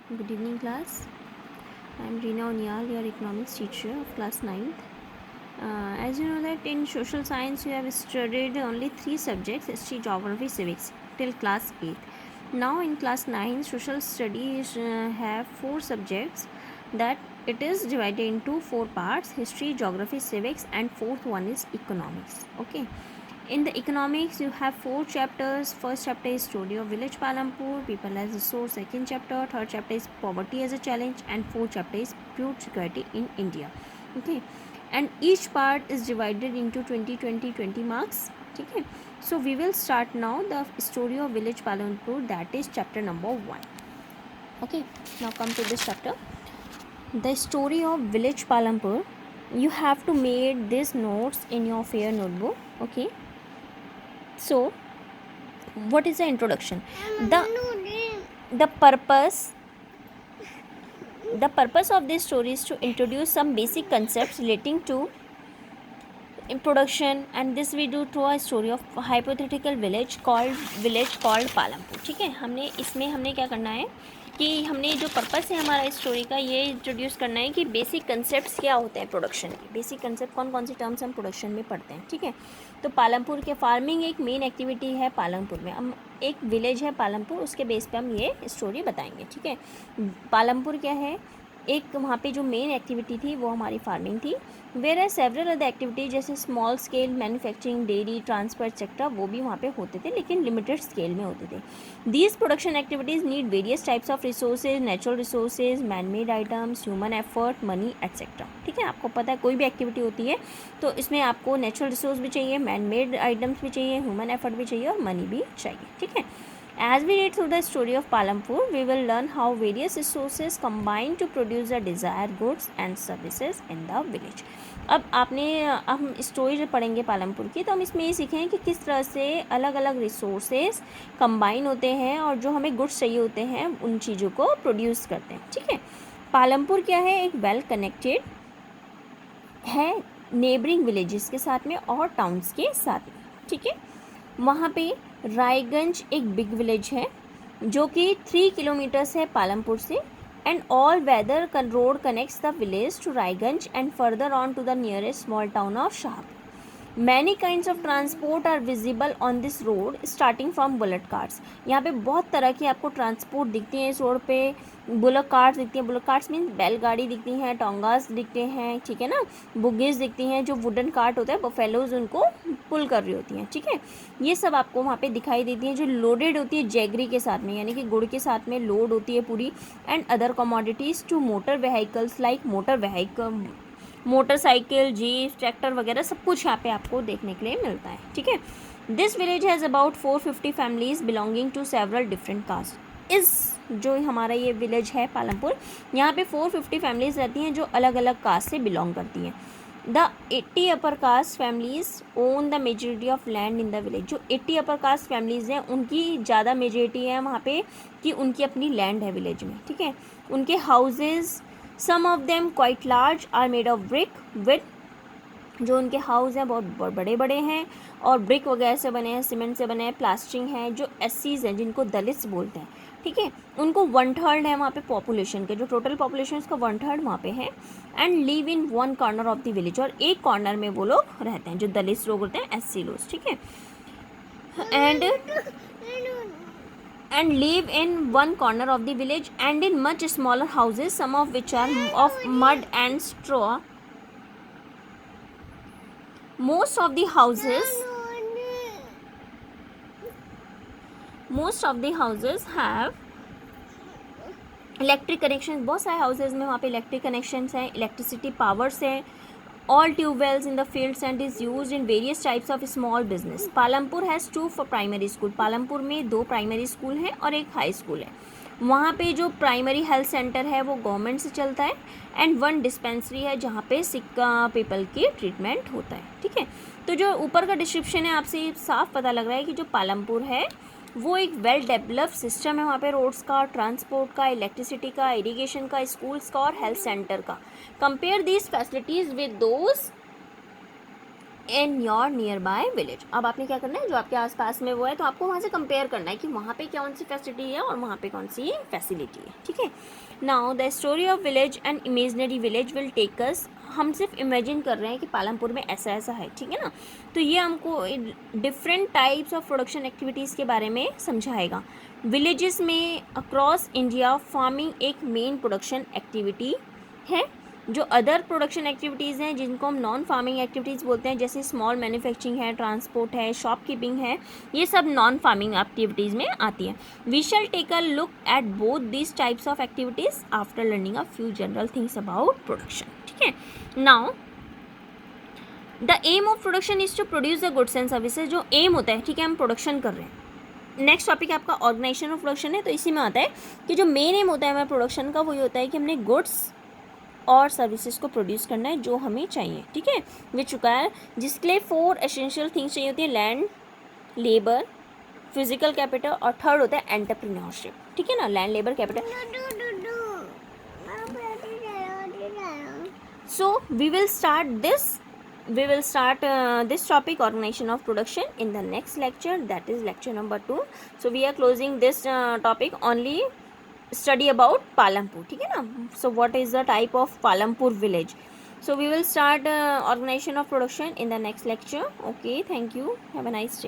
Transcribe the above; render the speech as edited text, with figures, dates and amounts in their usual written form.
Good evening, class. I am Reena Onyal, your economics teacher of class 9th. As you know that in social science you have studied only 3 subjects: history, geography, civics till class 8. Now in class 9, social studies have 4 subjects, that it is divided into 4 parts: history, geography, civics, and fourth one is economics. Okay. In the economics, you have 4 chapters. First chapter is story of village Palampur, people as a source. Second chapter, third chapter is poverty as a challenge, and fourth chapter is food security in India. Okay, and each part is divided into 20 marks. Okay, so we will start now the story of village Palampur, that is chapter number 1. Okay, now come to this chapter, the story of village Palampur. You have to make these notes in your fair notebook. Okay, so what is the introduction? The purpose of this story is to introduce some basic concepts relating to introduction, and this we do through a story of hypothetical village called Palampur. ठीक है, हमने क्या करना है कि हमने जो purpose है हमारा इस स्टोरी का, ये इंट्रोड्यूस करना है कि बेसिक कंसेप्ट्स क्या होते हैं प्रोडक्शन के, बेसिक कंसेप्ट कौन कौन सी टर्म्स हम प्रोडक्शन में पढ़ते हैं. ठीक है, तो पालमपुर के फार्मिंग एक मेन एक्टिविटी है पालमपुर में. हम एक विलेज है पालमपुर, उसके बेस पे हम ये स्टोरी बताएंगे. ठीक है, पालमपुर क्या है, एक वहाँ पे जो मेन एक्टिविटी थी वो हमारी फार्मिंग थी. Where are several other activities जैसे small scale manufacturing, dairy, transport etcetera, वो भी वहाँ पे होते थे लेकिन लिमिटेड स्केल में होते थे. These production activities need various types of resources, natural resources, man made items, human effort, money etcetera. ठीक है, आपको पता है कोई भी एक्टिविटी होती है तो इसमें आपको नेचुरल रिसोर्स भी चाहिए, मैन मेड आइटम्स भी चाहिए, ह्यूमन एफर्ट भी चाहिए और मनी भी चाहिए. ठीक है, as we read through the story of Palampur, we will learn how various resources combine to produce the desired goods and services in the village. अब हम स्टोरी जो पढ़ेंगे पालमपुर की, तो हम इसमें ये सीखें कि किस तरह से अलग अलग रिसोर्सेज कंबाइन होते हैं और जो हमें गुड्स चाहिए होते हैं उन चीज़ों को प्रोड्यूस करते हैं. ठीक है, पालमपुर क्या है, एक वेल कनेक्टेड है नेबरिंग विलेजेस के साथ में और टाउन्स के साथ में. ठीक है, वहाँ पे रायगंज एक बिग विलेज है जो कि 3 किलोमीटर्स है पालमपुर से, and all weather road connects the village to Raiganj and further on to the nearest small town of Shahpur. Many kinds of transport are visible on this road starting from bullock carts. यहाँ पे बहुत तरह की आपको transport दिखती हैं इस road पे. बुलेट कार्ट्स दिखती हैं, बुलेट कार्ट्स मीन्स बैलगाड़ी दिखती हैं, टोंगास दिखते हैं. ठीक है ना, बुगीज दिखती हैं, जो वुडन कार्ट होता है बफेलोज उनको पुल कर रही होती हैं. ठीक है, ये सब आपको वहाँ पे दिखाई देती हैं जो लोडेड होती है जैगरी के साथ में, यानी कि गुड़ के साथ में लोड होती है पूरी, and other commodities to motor vehicles like motorcycle, jeep, tractor वगैरह सब कुछ यहाँ पे आपको देखने के लिए मिलता है. ठीक है, this village has about 450 families belonging to several different caste. इस जो हमारा ये विलेज है पालमपुर, यहाँ पे 450 फैमिलीज रहती हैं जो अलग अलग कास्ट से बिलोंग करती हैं. The 80 upper caste families own the majority of land in the village. जो 80 अपर कास्ट फैमिलीज हैं उनकी ज़्यादा मेजोरिटी है वहाँ पे कि उनकी अपनी लैंड है विलेज में. ठीक है, उनके houses, some of them quite large, are made of brick with, जो उनके हाउस हैं बहुत बड़े बड़े हैं और ब्रिक वगैरह से बने हैं, सीमेंट से बने हैं, प्लास्टरिंग है. जो एससीज हैं जिनको दलित्स बोलते हैं, ठीक है, उनको 1/3 है वहाँ पे पॉपुलेशन के, जो टोटल पॉपुलेशन उसका 1/3 वहाँ पे है. And live in one corner of the village, और एक कॉर्नर में वो लोग रहते हैं जो दलित लोग होते हैं, एससी लोग. ठीक है, and live in one corner of the village and in much smaller houses, some of which are of mud and straw. Most of the houses have electric connection. बहुत सारे हाउसेज में वहाँ पे इलेक्ट्रिक कनेक्शंस हैं, electricity powers हैं. All tube-wells in the fields and is used in various types of small business. Palampur has 2 primary school. Palampur में 2 primary school हैं और एक हाई स्कूल है. वहाँ पे जो प्राइमरी हेल्थ सेंटर है वो गवर्नमेंट से चलता है, एंड 1 डिस्पेंसरी है जहाँ पे सिक पीपल की ट्रीटमेंट होता है. ठीक है, तो जो ऊपर का डिस्क्रिप्शन है आपसे साफ पता लग रहा है कि जो पालमपुर है वो एक वेल डेवलप्ड सिस्टम है. वहाँ पे रोड्स का, ट्रांसपोर्ट का, इलेक्ट्रिसिटी का, इरिगेशन का, स्कूल्स का और हेल्थ सेंटर का. Compare these facilities with those in your near by village. अब आपने क्या करना है, जो आपके आसपास में वो है तो आपको वहाँ से कंपेयर करना है कि वहाँ पे कौन सी फैसिलिटी है और वहाँ पे कौन सी फैसिलिटी है, ठीक है। Now the story of village and imaginary village will take us, हम सिर्फ इमेजिन कर रहे हैं कि पालमपुर में ऐसा ऐसा है, ठीक है ना। तो ये हमको different types of production activities के बारे में समझाएगा। विलेजेस में अक्रॉस इंडिया फार्मिंग एक मेन प्रोडक्शन एक्टिविटी है। जो अदर प्रोडक्शन एक्टिविटीज़ हैं जिनको हम नॉन फार्मिंग एक्टिविटीज़ बोलते हैं, जैसे स्मॉल मैन्युफैक्चरिंग है, ट्रांसपोर्ट है, शॉपकीपिंग है, ये सब नॉन फार्मिंग एक्टिविटीज़ में आती है। We shall take a look at both this types of activities after learning a few general things about production, ठीक है। Now the aim of production is to produce the goods and services. जो aim होता है, ठीक है, हम production कर रहे हैं। नेक्स्ट टॉपिक आपका ऑर्गेनाइजेशन ऑफ प्रोडक्शन है, तो इसी में आता है कि जो मेन एम होता है हमारे प्रोडक्शन का, वो ये होता है कि हमने गुड्स और सर्विसेज को प्रोड्यूस करना है जो हमें चाहिए, ठीक है, विच रिक्वायर, जिसके लिए 4 एसेंशियल थिंग्स चाहिए होती है, लैंड, लेबर, फिजिकल कैपिटल और थर्ड होता है एंटरप्रेन्योरशिप, ठीक है ना, land, labour, capital. So we will start this topic, organization of production, in the next lecture, that is lecture number 2. So we are closing this topic only study about Palampur, ठीक है ना। So what is the type of Palampur village? So we will start organization of production in the next lecture. Okay, thank you, have a nice day.